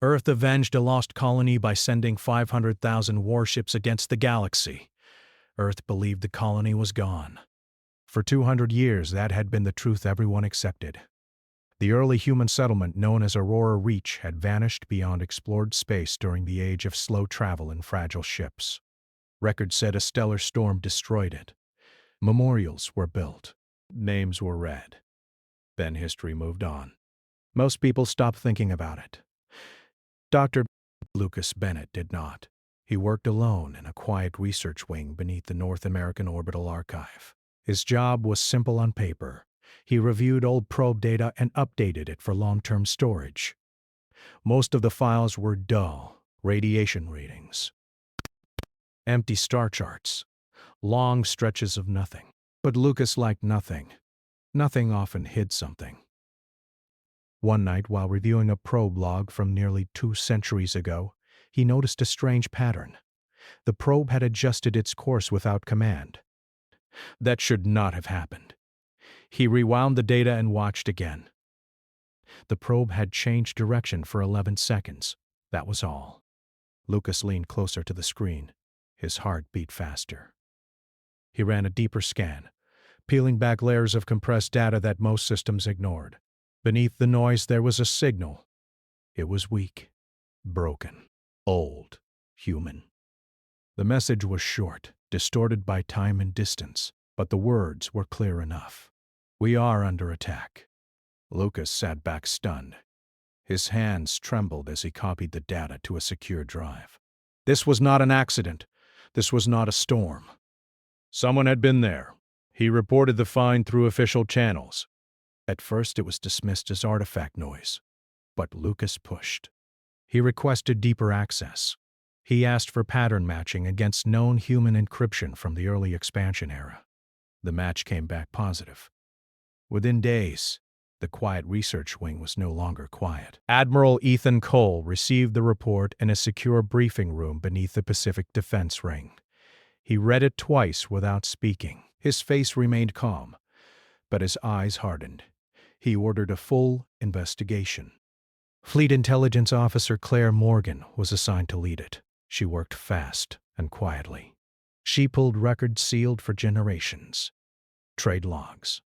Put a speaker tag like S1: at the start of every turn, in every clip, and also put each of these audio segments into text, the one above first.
S1: Earth avenged a lost colony by sending 500,000 warships against the galaxy. Earth believed the colony was gone. For 200 years, that had been the truth everyone accepted. The early human settlement known as Aurora Reach had vanished beyond explored space during the age of slow travel in fragile ships. Records said a stellar storm destroyed it. Memorials were built. Names were read. Then history moved on. Most people stopped thinking about it. Dr. Lucas Bennett did not. He worked alone in a quiet research wing beneath the North American Orbital Archive. His job was simple on paper. He reviewed old probe data and updated it for long-term storage. Most of the files were dull, radiation readings, empty star charts, long stretches of nothing. But Lucas liked nothing. Nothing often hid something. One night, while reviewing a probe log from nearly 2 centuries ago, he noticed a strange pattern. The probe had adjusted its course without command. That should not have happened. He rewound the data and watched again. The probe had changed direction for 11 seconds. That was all. Lucas leaned closer to the screen. His heart beat faster. He ran a deeper scan, peeling back layers of compressed data that most systems ignored. Beneath the noise there was a signal. It was weak, broken, old, human. The message was short, distorted by time and distance, but the words were clear enough. "We are under attack." Lucas sat back stunned. His hands trembled as he copied the data to a secure drive. This was not an accident. This was not a storm. Someone had been there. He reported the find through official channels. At first it was dismissed as artifact noise, but Lucas pushed. He requested deeper access. He asked for pattern matching against known human encryption from the early expansion era. The match came back positive. Within days, the quiet research wing was no longer quiet. Admiral Ethan Cole received the report in a secure briefing room beneath the Pacific Defense Ring. He read it twice without speaking. His face remained calm, but his eyes hardened. He ordered a full investigation. Fleet Intelligence Officer Claire Morgan was assigned to lead it. She worked fast and quietly. She pulled records sealed for generations. Trade logs,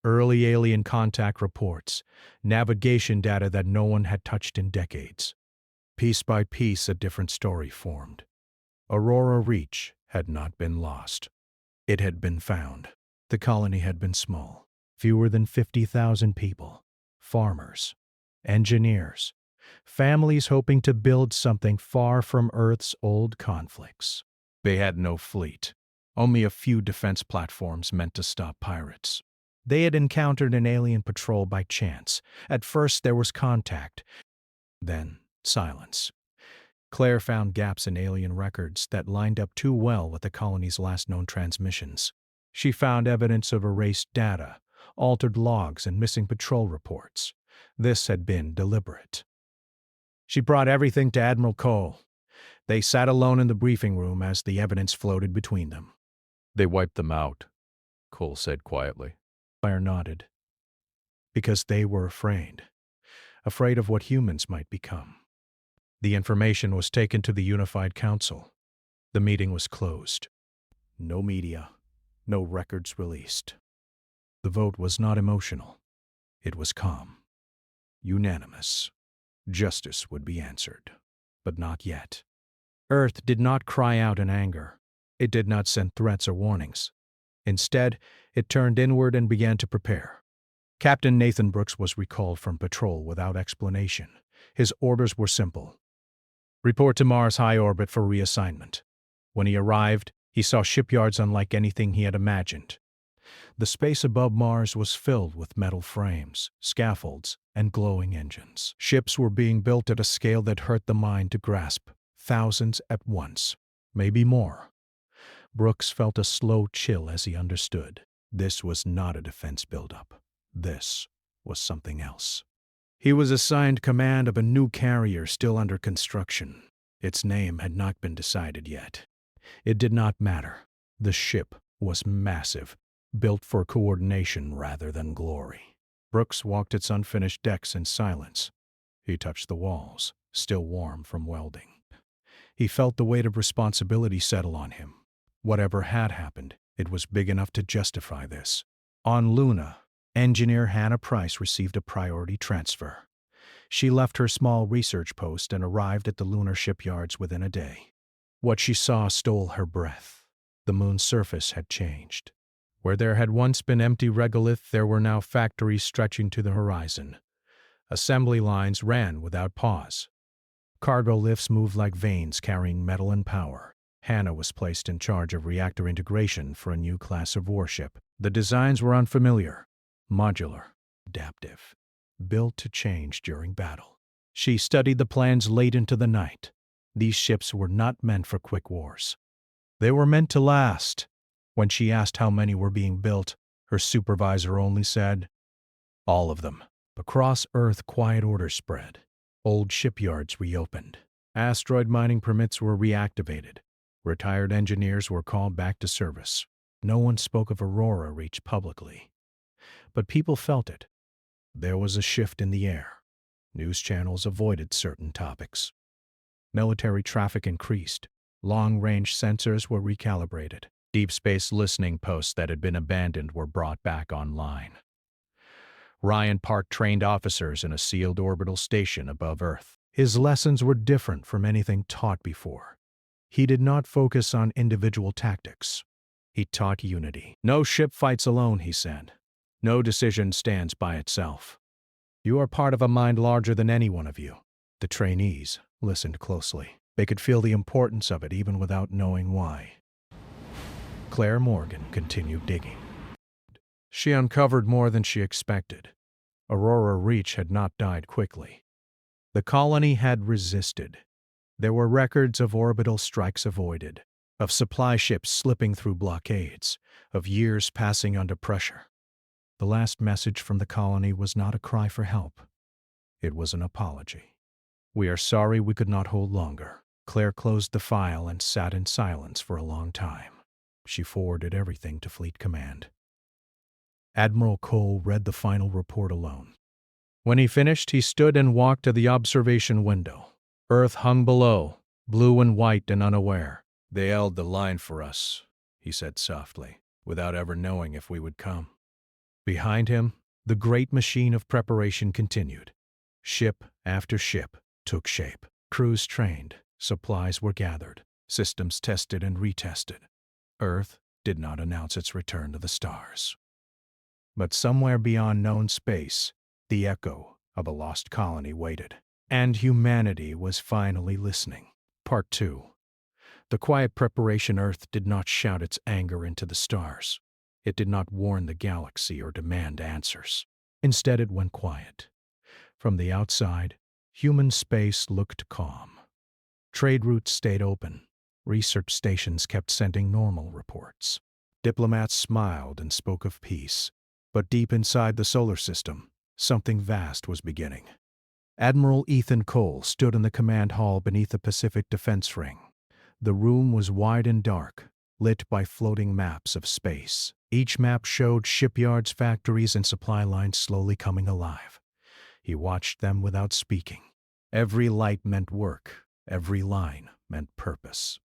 S1: early alien contact reports, navigation data that no one had touched in decades. Piece by piece, a different story formed. Aurora Reach had not been lost. It had been found. The colony had been small, fewer than 50,000 people, farmers, engineers, families hoping to build something far from Earth's old conflicts. They had no fleet, only a few defense platforms meant to stop pirates. They had encountered an alien patrol by chance. At first there was contact, then silence. Claire found gaps in alien records that lined up too well with the colony's last known transmissions. She found evidence of erased data, altered logs, and missing patrol reports. This had been deliberate. She brought everything to Admiral Cole. They sat alone in the briefing room as the evidence floated between them.
S2: "They wiped them out," Cole said quietly.
S1: Claire nodded. Because they were afraid of what humans might become. The information was taken to the Unified Council. The meeting was closed. No media, no records released. The vote was not emotional. It was calm. Unanimous. Justice would be answered. But not yet. Earth did not cry out in anger. It did not send threats or warnings. Instead, it turned inward and began to prepare. Captain Nathan Brooks was recalled from patrol without explanation. His orders were simple. Report to Mars high orbit for reassignment. When he arrived, he saw shipyards unlike anything he had imagined. The space above Mars was filled with metal frames, scaffolds, and glowing engines. Ships were being built at a scale that hurt the mind to grasp. Thousands at once, maybe more. Brooks felt a slow chill as he understood. This was not a defense buildup. This was something else. He was assigned command of a new carrier still under construction. Its name had not been decided yet. It did not matter. The ship was massive, built for coordination rather than glory. Brooks walked its unfinished decks in silence. He touched the walls, still warm from welding. He felt the weight of responsibility settle on him. Whatever had happened, it was big enough to justify this. On Luna, engineer Hannah Price received a priority transfer. She left her small research post and arrived at the lunar shipyards within a day. What she saw stole her breath. The moon's surface had changed. Where there had once been empty regolith, there were now factories stretching to the horizon. Assembly lines ran without pause. Cargo lifts moved like veins carrying metal and power. Hannah was placed in charge of reactor integration for a new class of warship. The designs were unfamiliar, modular, adaptive, built to change during battle. She studied the plans late into the night. These ships were not meant for quick wars. They were meant to last. When she asked how many were being built, her supervisor only said, "All of them." Across Earth, quiet order spread. Old shipyards reopened. Asteroid mining permits were reactivated. Retired engineers were called back to service. No one spoke of Aurora Reach publicly. But people felt it. There was a shift in the air. News channels avoided certain topics. Military traffic increased. Long-range sensors were recalibrated. Deep space listening posts that had been abandoned were brought back online. Ryan parked trained officers in a sealed orbital station above Earth. His lessons were different from anything taught before. He did not focus on individual tactics. He taught unity. No ship fights alone, he said. No decision stands by itself. You are part of a mind larger than any one of you. The trainees listened closely. They could feel the importance of it even without knowing why. Claire Morgan continued digging. She uncovered more than she expected. Aurora Reach had not died quickly. The colony had resisted. There were records of orbital strikes avoided, of supply ships slipping through blockades, of years passing under pressure. The last message from the colony was not a cry for help. It was an apology. "We are sorry we could not hold longer." Claire closed the file and sat in silence for a long time. She forwarded everything to Fleet Command. Admiral Cole read the final report alone. When he finished, he stood and walked to the observation window. Earth hung below, blue and white and unaware. "They held the line for us," he said softly, "without ever knowing if we would come." Behind him, the great machine of preparation continued. Ship after ship took shape. Crews trained, supplies were gathered, systems tested and retested. Earth did not announce its return to the stars. But somewhere beyond known space, the echo of a lost colony waited. And humanity was finally listening. Part 2. The quiet preparation Earth did not shout its anger into the stars. It did not warn the galaxy or demand answers. Instead, it went quiet. From the outside, human space looked calm. Trade routes stayed open. Research stations kept sending normal reports. Diplomats smiled and spoke of peace. But deep inside the solar system, something vast was beginning. Admiral Ethan Cole stood in the command hall beneath the Pacific Defense Ring. The room was wide and dark, lit by floating maps of space. Each map showed shipyards, factories, and supply lines slowly coming alive. He watched them without speaking. Every light meant work. Every line meant purpose.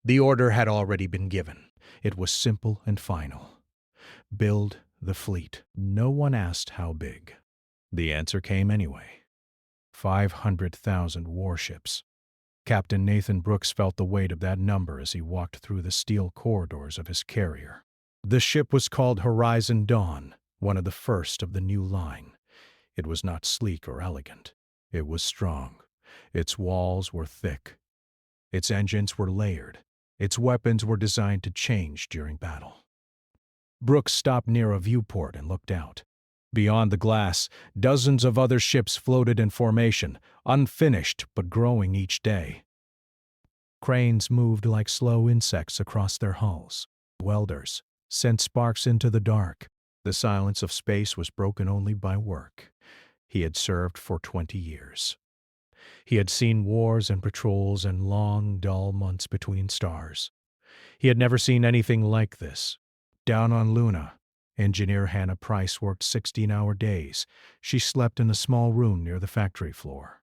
S1: The order had already been given. It was simple and final. Build the fleet. No one asked how big. The answer came anyway. 500,000 warships. Captain Nathan Brooks felt the weight of that number as he walked through the steel corridors of his carrier. The ship was called Horizon Dawn, one of the first of the new line. It was not sleek or elegant. It was strong. Its walls were thick. Its engines were layered. Its weapons were designed to change during battle. Brooks stopped near a viewport and looked out. Beyond the glass, dozens of other ships floated in formation, unfinished but growing each day. Cranes moved like slow insects across their hulls. Welders sent sparks into the dark. The silence of space was broken only by work. He had served for 20 years. He had seen wars and patrols and long, dull months between stars. He had never seen anything like this. Down on Luna, engineer Hannah Price worked 16-hour days. She slept in a small room near the factory floor.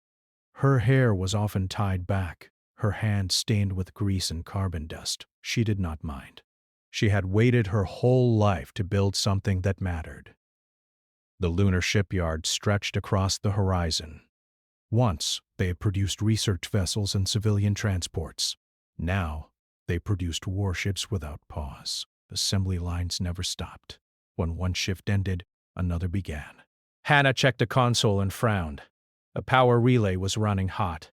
S1: Her hair was often tied back, her hands stained with grease and carbon dust. She did not mind. She had waited her whole life to build something that mattered. The lunar shipyard stretched across the horizon. Once, they had produced research vessels and civilian transports. Now, they produced warships without pause. Assembly lines never stopped. When one shift ended, another began. Hannah checked the console and frowned. A power relay was running hot.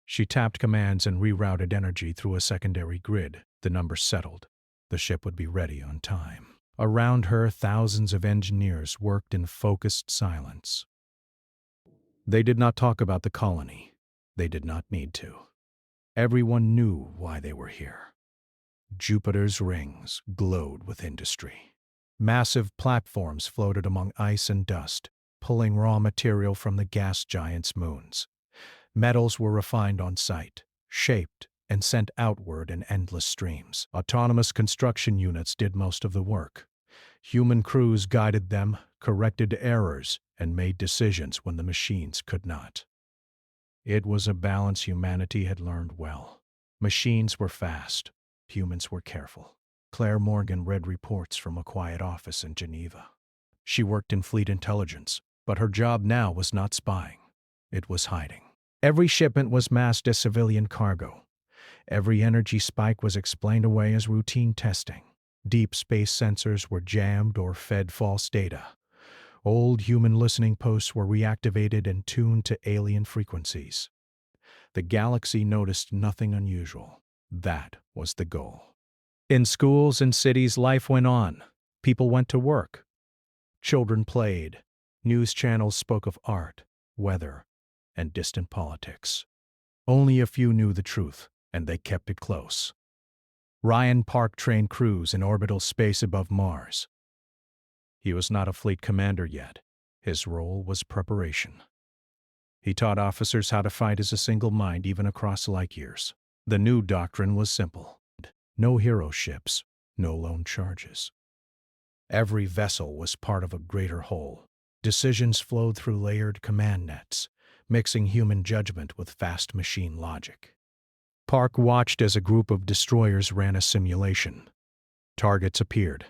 S1: She tapped commands and rerouted energy through a secondary grid. The numbers settled. The ship would be ready on time. Around her, thousands of engineers worked in focused silence. They did not talk about the colony. They did not need to. Everyone knew why they were here. Jupiter's rings glowed with industry. Massive platforms floated among ice and dust, pulling raw material from the gas giants' moons. Metals were refined on site, shaped, and sent outward in endless streams. Autonomous construction units did most of the work. Human crews guided them, corrected errors, and made decisions when the machines could not. It was a balance humanity had learned well. Machines were fast. Humans were careful. Claire Morgan read reports from a quiet office in Geneva. She worked in fleet intelligence, but her job now was not spying. It was hiding. Every shipment was masked as civilian cargo. Every energy spike was explained away as routine testing. Deep space sensors were jammed or fed false data. Old human listening posts were reactivated and tuned to alien frequencies. The galaxy noticed nothing unusual. That was the goal. In schools and cities, life went on. People went to work. Children played. News channels spoke of art, weather, and distant politics. Only a few knew the truth, and they kept it close. Ryan Park trained crews in orbital space above Mars. He was not a fleet commander yet. His role was preparation. He taught officers how to fight as a single mind even across light years. The new doctrine was simple. No hero ships, no lone charges. Every vessel was part of a greater whole. Decisions flowed through layered command nets, mixing human judgment with fast machine logic. Park watched as a group of destroyers ran a simulation. Targets appeared.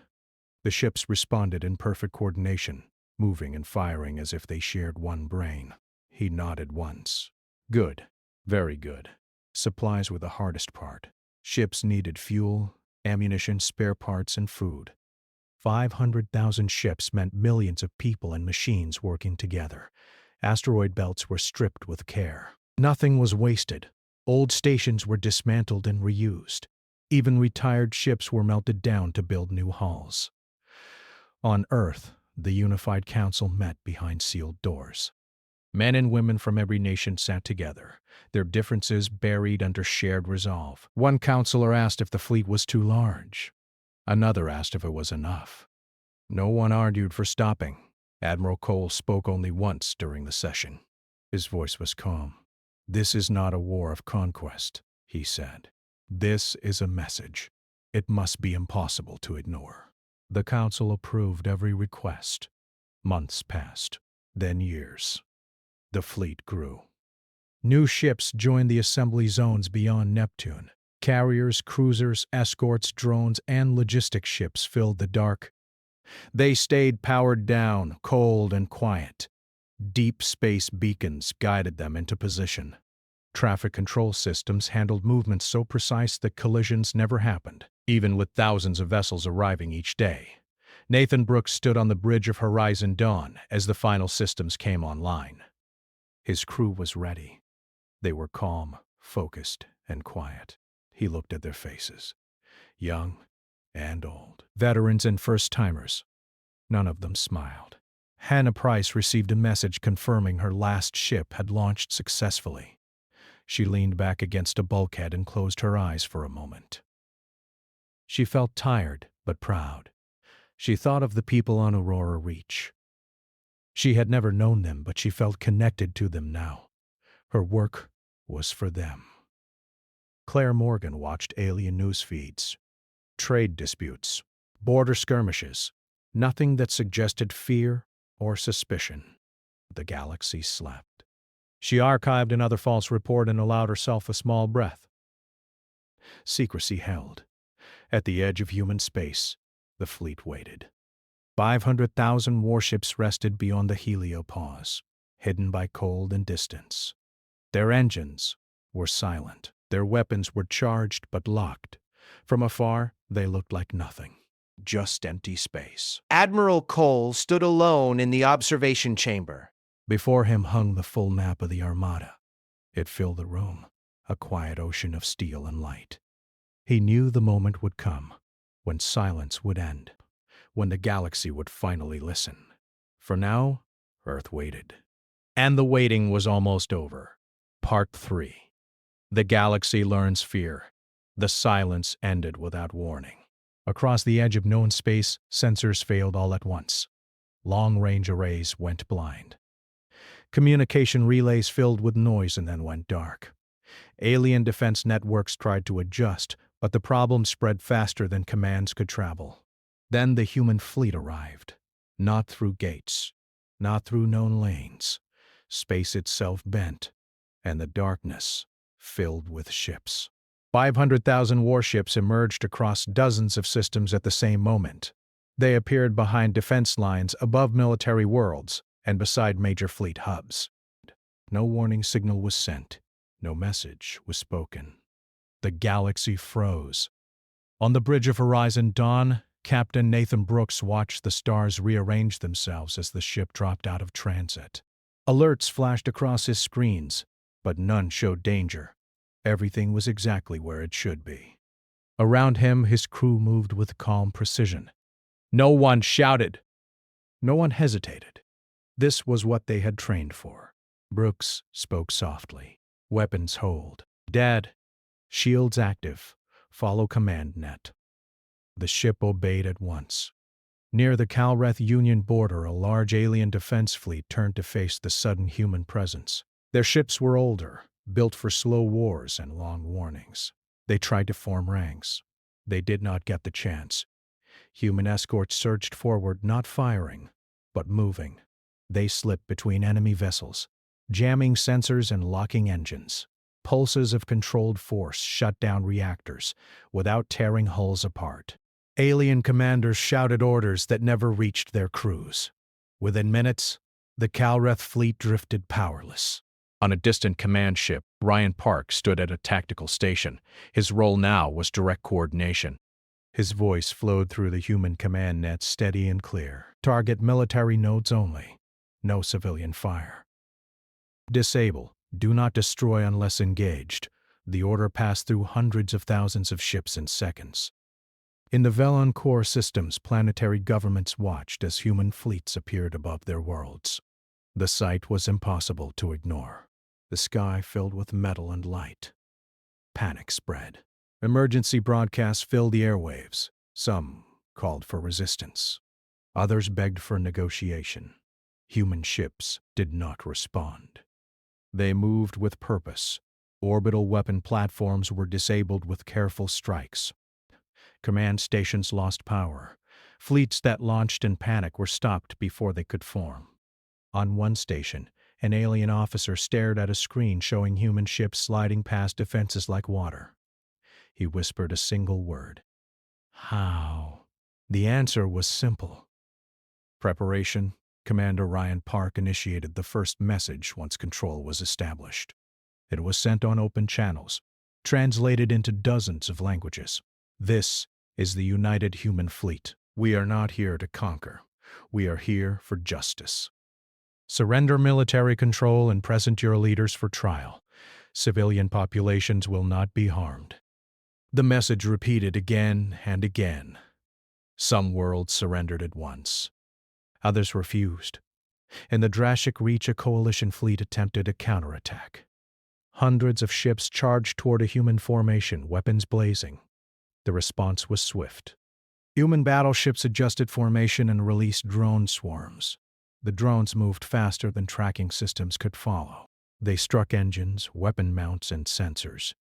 S1: The ships responded in perfect coordination, moving and firing as if they shared one brain. He nodded once. Good. Very good. Supplies were the hardest part. Ships needed fuel, ammunition, spare parts, and food. 500,000 ships meant millions of people and machines working together. Asteroid belts were stripped with care. Nothing was wasted. Old stations were dismantled and reused. Even retired ships were melted down to build new hulls. On Earth, the Unified Council met behind sealed doors. Men and women from every nation sat together, their differences buried under shared resolve. One counselor asked if the fleet was too large. Another asked if it was enough. No one argued for stopping. Admiral Cole spoke only once during the session. His voice was calm. "This is not a war of conquest," he said. "This is a message. It must be impossible to ignore." The council approved every request. Months passed, then years. The fleet grew. New ships joined the assembly zones beyond Neptune. Carriers, cruisers, escorts, drones, and logistics ships filled the dark. They stayed powered down, cold and quiet. Deep space beacons guided them into position. Traffic control systems handled movements so precise that collisions never happened, even with thousands of vessels arriving each day. Nathan Brooks stood on the bridge of Horizon Dawn as the final systems came online. His crew was ready. They were calm, focused, and quiet. He looked at their faces, young and old, veterans and first-timers. None of them smiled. Hannah Price received a message confirming her last ship had launched successfully. She leaned back against a bulkhead and closed her eyes for a moment. She felt tired but proud. She thought of the people on Aurora Reach. She had never known them, but she felt connected to them now. Her work was for them. Claire Morgan watched alien news feeds. Trade disputes, border skirmishes, nothing that suggested fear or suspicion. The galaxy slept. She archived another false report and allowed herself a small breath. Secrecy held. At the edge of human space, the fleet waited. 500,000 warships rested beyond the heliopause, hidden by cold and distance. Their engines were silent. Their weapons were charged but locked. From afar, they looked like nothing. Just empty space.
S3: Admiral Cole stood alone in the observation chamber.
S1: Before him hung the full map of the armada. It filled the room, a quiet ocean of steel and light. He knew the moment would come, when silence would end, when the galaxy would finally listen. For now, Earth waited. And the waiting was almost over. Part 3. The galaxy learns fear. The silence ended without warning. Across the edge of known space, sensors failed all at once. Long-range arrays went blind. Communication relays filled with noise and then went dark. Alien defense networks tried to adjust, but the problem spread faster than commands could travel. Then the human fleet arrived. Not through gates, not through known lanes. Space itself bent, and the darkness filled with ships. 500,000 warships emerged across dozens of systems at the same moment. They appeared behind defense lines, above military worlds, and beside major fleet hubs. No warning signal was sent. No message was spoken. The galaxy froze. On the bridge of Horizon Dawn, Captain Nathan Brooks watched the stars rearrange themselves as the ship dropped out of transit. Alerts flashed across his screens, but none showed danger. Everything was exactly where it should be. Around him, his crew moved with calm precision. No one shouted. No one hesitated. This was what they had trained for. Brooks spoke softly. Weapons hold. Dead. Shields active. Follow command net. The ship obeyed at once. Near the Calreth Union border, a large alien defense fleet turned to face the sudden human presence. Their ships were older, built for slow wars and long warnings. They tried to form ranks. They did not get the chance. Human escorts surged forward, not firing, but moving. They slipped between enemy vessels, jamming sensors and locking engines. Pulses of controlled force shut down reactors without tearing hulls apart. Alien commanders shouted orders that never reached their crews. Within minutes, the Calreth fleet drifted powerless. On a distant command ship, Ryan Park stood at a tactical station. His role now was direct coordination. His voice flowed through the human command net, steady and clear. Target military nodes only. No civilian fire. Disable. Do not destroy unless engaged. The order passed through hundreds of thousands of ships in seconds. In the Velon core systems, planetary governments watched as human fleets appeared above their worlds. The sight was impossible to ignore. The sky filled with metal and light. Panic spread. Emergency broadcasts filled the airwaves. Some called for resistance. Others begged for negotiation. Human ships did not respond. They moved with purpose. Orbital weapon platforms were disabled with careful strikes. Command stations lost power. Fleets that launched in panic were stopped before they could form. On one station, an alien officer stared at a screen showing human ships sliding past defenses like water. He whispered a single word. How? The answer was simple. Preparation. Commander Ryan Park initiated the first message once control was established. It was sent on open channels, translated into dozens of languages. This is the United Human Fleet. We are not here to conquer. We are here for justice. Surrender military control and present your leaders for trial. Civilian populations will not be harmed. The message repeated again and again. Some worlds surrendered at once. Others refused. In the Drashic Reach, a coalition fleet attempted a counterattack. Hundreds of ships charged toward a human formation, weapons blazing. The response was swift. Human battleships adjusted formation and released drone swarms. The drones moved faster than tracking systems could follow. They struck engines, weapon mounts, and sensors.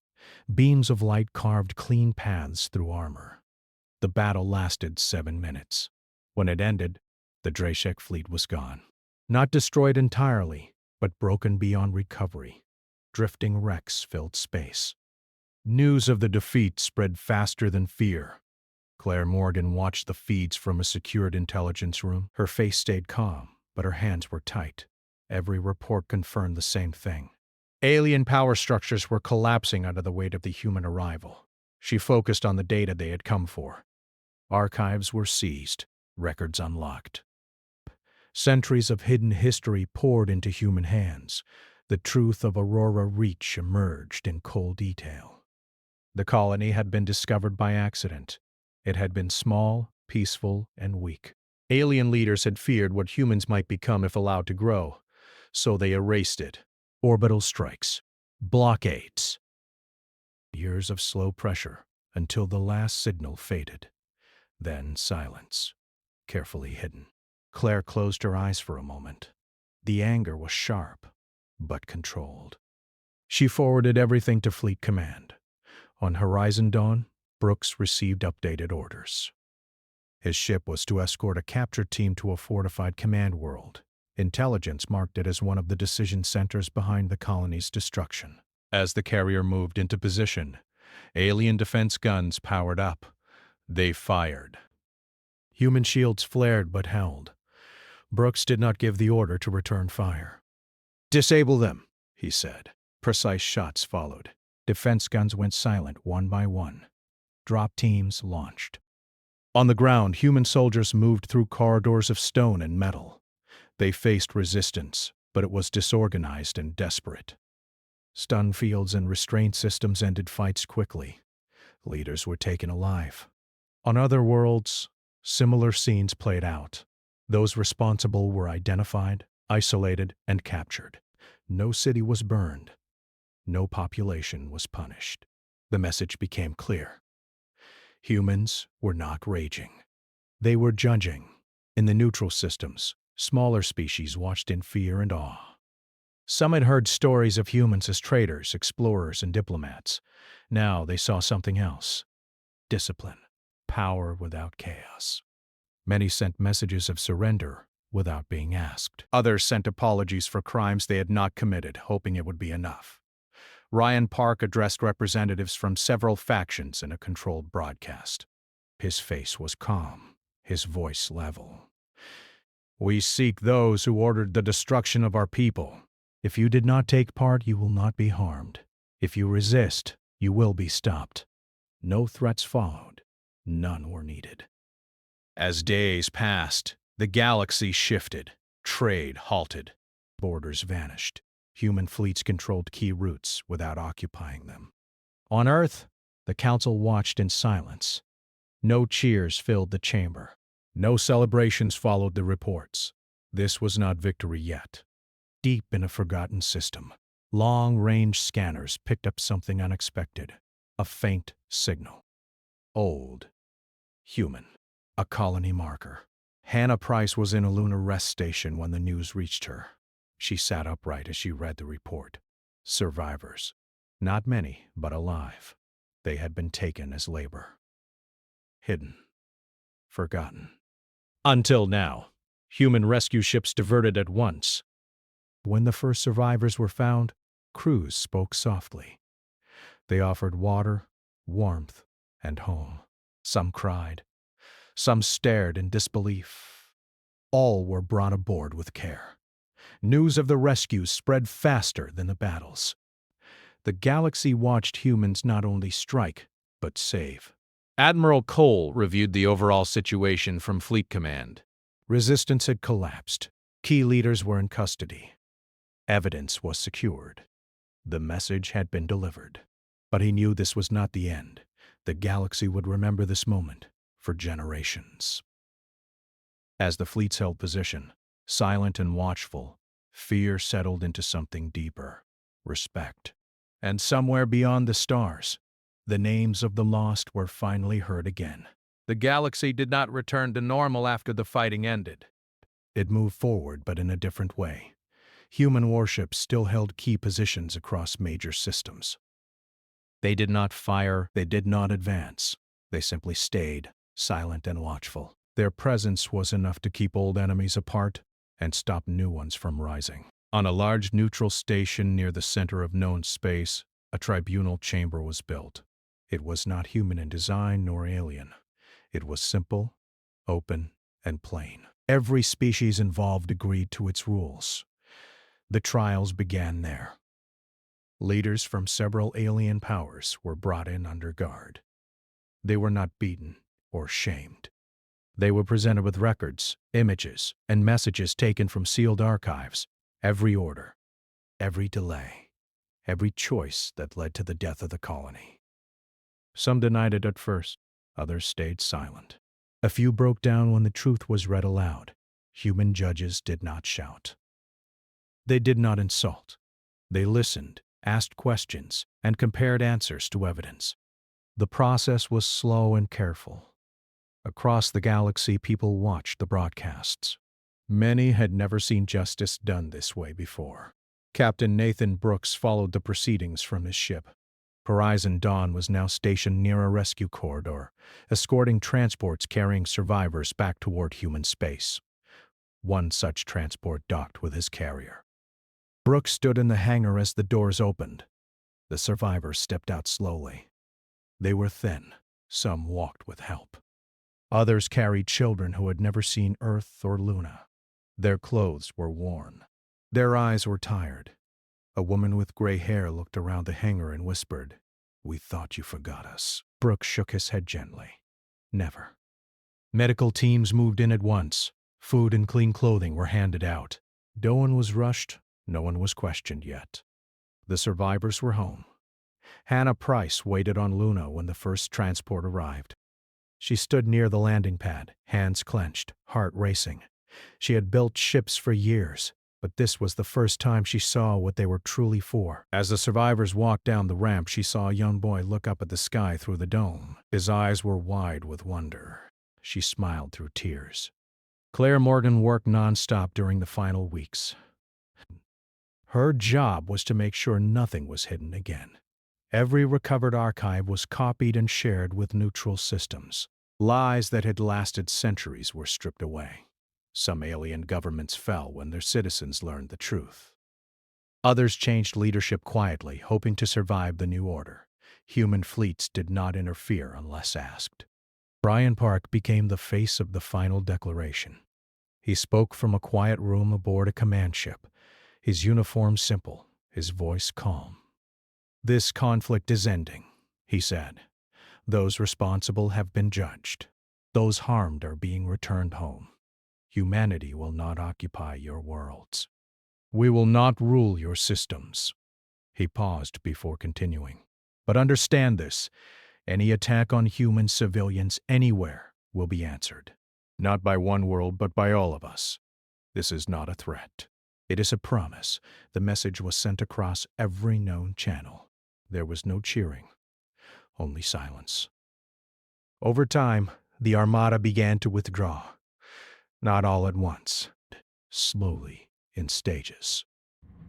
S1: Beams of light carved clean paths through armor. The battle lasted 7 minutes. When it ended, the Drashek fleet was gone. Not destroyed entirely, but broken beyond recovery. Drifting wrecks filled space. News of the defeat spread faster than fear. Claire Morgan watched the feeds from a secured intelligence room. Her face stayed calm, but her hands were tight. Every report confirmed the same thing. Alien power structures were collapsing under the weight of the human arrival. She focused on the data they had come for. Archives were seized, records unlocked. Centuries of hidden history poured into human hands. The truth of Aurora Reach emerged in cold detail. The colony had been discovered by accident. It had been small, peaceful, and weak. Alien leaders had feared what humans might become if allowed to grow, so they erased it. Orbital strikes, blockades. Years of slow pressure until the last signal faded. Then silence, carefully hidden. Claire closed her eyes for a moment. The anger was sharp, but controlled. She forwarded everything to Fleet Command. On Horizon Dawn, Brooks received updated orders. His ship was to escort a captured team to a fortified command world. Intelligence marked it as one of the decision centers behind the colony's destruction. As the carrier moved into position, alien defense guns powered up. They fired. Human shields flared but held. Brooks did not give the order to return fire. "Disable them," he said. Precise shots followed. Defense guns went silent one by one. Drop teams launched. On the ground, human soldiers moved through corridors of stone and metal. They faced resistance, but it was disorganized and desperate. Stun fields and restraint systems ended fights quickly. Leaders were taken alive. On other worlds, similar scenes played out. Those responsible were identified, isolated, and captured. No city was burned. No population was punished. The message became clear. Humans were not raging. They were judging. In the neutral systems, smaller species watched in fear and awe. Some had heard stories of humans as traders, explorers, and diplomats. Now they saw something else. Discipline. Power without chaos. Many sent messages of surrender without being asked. Others sent apologies for crimes they had not committed, hoping it would be enough. Ryan Park addressed representatives from several factions in a controlled broadcast. His face was calm, his voice level. "We seek those who ordered the destruction of our people. If you did not take part, you will not be harmed. If you resist, you will be stopped." No threats followed. None were needed. As days passed, the galaxy shifted. Trade halted. Borders vanished. Human fleets controlled key routes without occupying them. On Earth, the Council watched in silence. No cheers filled the chamber. No celebrations followed the reports. This was not victory yet. Deep in a forgotten system, long-range scanners picked up something unexpected. A faint signal. Old. Human. A colony marker. Hannah Price was in a lunar rest station when the news reached her. She sat upright as she read the report. Survivors. Not many, but alive. They had been taken as labor. Hidden. Forgotten. Until now. Human rescue ships diverted at once. When the first survivors were found, crews spoke softly. They offered water, warmth, and home. Some cried. Some stared in disbelief. All were brought aboard with care. News of the rescues spread faster than the battles. The galaxy watched humans not only strike, but save. Admiral Cole reviewed the overall situation from Fleet Command. Resistance had collapsed. Key leaders were in custody. Evidence was secured. The message had been delivered. But he knew this was not the end. The galaxy would remember this moment for generations. As the fleets held position, silent and watchful, fear settled into something deeper. Respect. And somewhere beyond the stars, the names of the lost were finally heard again. The galaxy did not return to normal after the fighting ended. It moved forward, but in a different way. Human warships still held key positions across major systems. They did not fire, they did not advance. They simply stayed, silent and watchful. Their presence was enough to keep old enemies apart and stop new ones from rising. On a large neutral station near the center of known space, a tribunal chamber was built. It was not human in design nor alien. It was simple, open, and plain. Every species involved agreed to its rules. The trials began there. Leaders from several alien powers were brought in under guard. They were not beaten or shamed. They were presented with records, images, and messages taken from sealed archives. Every order, every delay, every choice that led to the death of the colony. Some denied it at first, others stayed silent. A few broke down when the truth was read aloud. Human judges did not shout. They did not insult. They listened, asked questions, and compared answers to evidence. The process was slow and careful. Across the galaxy, people watched the broadcasts. Many had never seen justice done this way before. Captain Nathan Brooks followed the proceedings from his ship. Horizon Dawn was now stationed near a rescue corridor, escorting transports carrying survivors back toward human space. One such transport docked with his carrier. Brooks stood in the hangar as the doors opened. The survivors stepped out slowly. They were thin. Some walked with help. Others carried children who had never seen Earth or Luna. Their clothes were worn. Their eyes were tired. A woman with gray hair looked around the hangar and whispered, "We thought you forgot us." Brooks shook his head gently. Never. Medical teams moved in at once. Food and clean clothing were handed out. No one was rushed. No one was questioned yet. The survivors were home. Hannah Price waited on Luna when the first transport arrived. She stood near the landing pad, hands clenched, heart racing. She had built ships for years, but this was the first time she saw what they were truly for. As the survivors walked down the ramp, she saw a young boy look up at the sky through the dome. His eyes were wide with wonder. She smiled through tears. Claire Morgan worked nonstop during the final weeks. Her job was to make sure nothing was hidden again. Every recovered archive was copied and shared with neutral systems. Lies that had lasted centuries were stripped away. Some alien governments fell when their citizens learned the truth. Others changed leadership quietly, hoping to survive the new order. Human fleets did not interfere unless asked. Brian Park became the face of the final declaration. He spoke from a quiet room aboard a command ship, his uniform simple, his voice calm. "This conflict is ending," he said. "Those responsible have been judged. Those harmed are being returned home. Humanity will not occupy your worlds. We will not rule your systems." He paused before continuing. "But understand this, any attack on human civilians anywhere will be answered. Not by one world, but by all of us. This is not a threat. It is a promise." The message was sent across every known channel. There was no cheering, only silence. Over time, the armada began to withdraw. Not all at once, slowly, in stages.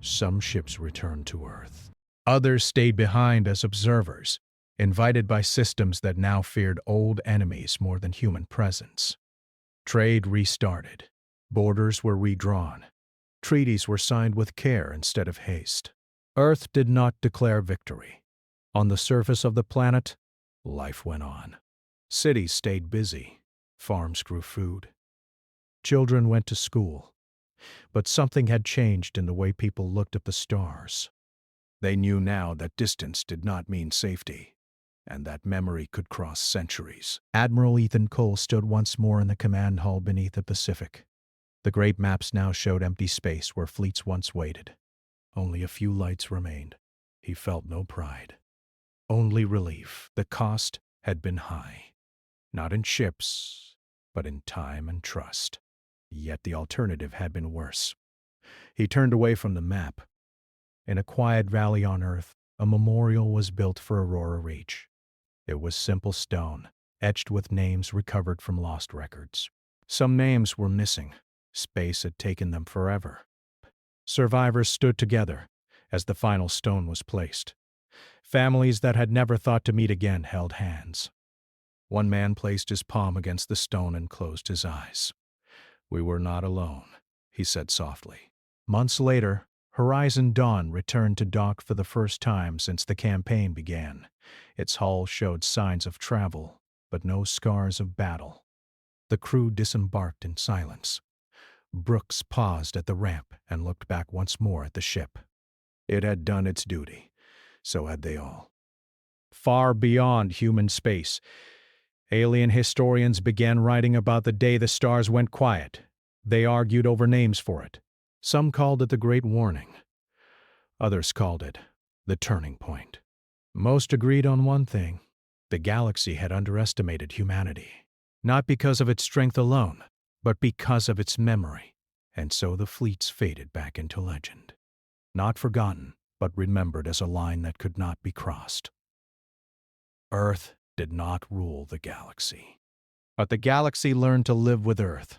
S1: Some ships returned to Earth. Others stayed behind as observers, invited by systems that now feared old enemies more than human presence. Trade restarted. Borders were redrawn. Treaties were signed with care instead of haste. Earth did not declare victory. On the surface of the planet, life went on. Cities stayed busy. Farms grew food. Children went to school. But something had changed in the way people looked at the stars. They knew now that distance did not mean safety, and that memory could cross centuries. Admiral Ethan Cole stood once more in the command hull beneath the Pacific. The great maps now showed empty space where fleets once waited. Only a few lights remained. He felt no pride. Only relief. The cost had been high. Not in ships, but in time and trust. Yet the alternative had been worse. He turned away from the map. In a quiet valley on Earth, a memorial was built for Aurora Reach. It was simple stone, etched with names recovered from lost records. Some names were missing. Space had taken them forever. Survivors stood together as the final stone was placed. Families that had never thought to meet again held hands. One man placed his palm against the stone and closed his eyes. "We were not alone," he said softly. Months later, Horizon Dawn returned to dock for the first time since the campaign began. Its hull showed signs of travel, but no scars of battle. The crew disembarked in silence. Brooks paused at the ramp and looked back once more at the ship. It had done its duty. So had they all. Far beyond human space, alien historians began writing about the day the stars went quiet. They argued over names for it. Some called it the Great Warning. Others called it the Turning Point. Most agreed on one thing: the galaxy had underestimated humanity. Not because of its strength alone, but because of its memory. And so the fleets faded back into legend. Not forgotten, but remembered as a line that could not be crossed. Earth did not rule the galaxy. But the galaxy learned to live with Earth.